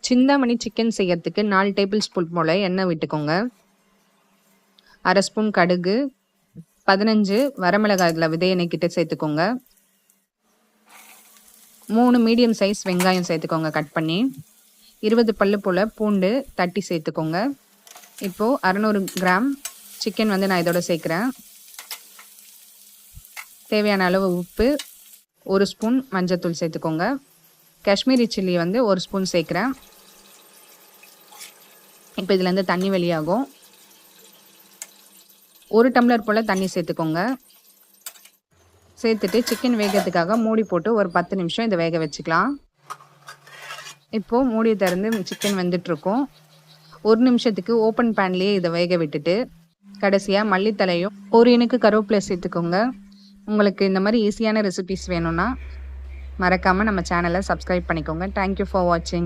Chintamani chicken செய்யறதுக்கு 4 table spoon போல் எண்ணெய் விட்டுக்கோங்க. 1/2 ஸ்பூன் கடுகு, 15 வரமிளகாய்ல விதையை நீக்கிட்டு சேர்த்துக்கோங்க. 3 மீடியம் சைஸ் வெங்காயம் சேர்த்துக்கோங்க கட் பண்ணி. 20 பல்லு போல் பூண்டு தட்டி சேர்த்துக்கோங்க. இப்போது 600 கிராம் சிக்கன் வந்து நான் இதோட சேர்க்குறேன். தேவையான அளவு உப்பு, 1 ஸ்பூன் மஞ்சத்தூள் சேர்த்துக்கோங்க. காஷ்மீரி சில்லி வந்து 1 ஸ்பூன் சேர்க்குறேன். இப்போ இதுலேருந்து தண்ணி வெளியாகும். 1 டம்ளர் போல் தண்ணி சேர்த்துக்கோங்க. சேர்த்துட்டு சிக்கன் வேகிறதுக்காக மூடி போட்டு ஒரு 10 நிமிஷம் இதை வேக வச்சுக்கலாம். இப்போது மூடி திறந்து சிக்கன் வெந்துட்டுருக்கும். 1 நிமிஷத்துக்கு ஓப்பன் பேன்லேயே இதை வேக விட்டுட்டு கடைசியாக மல்லித்தலையும் 1 இனுக்கு கருவேப்பிலை சேர்த்துக்கோங்க. உங்களுக்கு இந்த மாதிரி ஈஸியான ரெசிபிஸ் வேணும்னா மறக்காமல் நம்ம சேனலை சப்ஸ்கிரைப் பண்ணிக்கோங்க. தேங்க்யூ ஃபார் வாட்சிங்.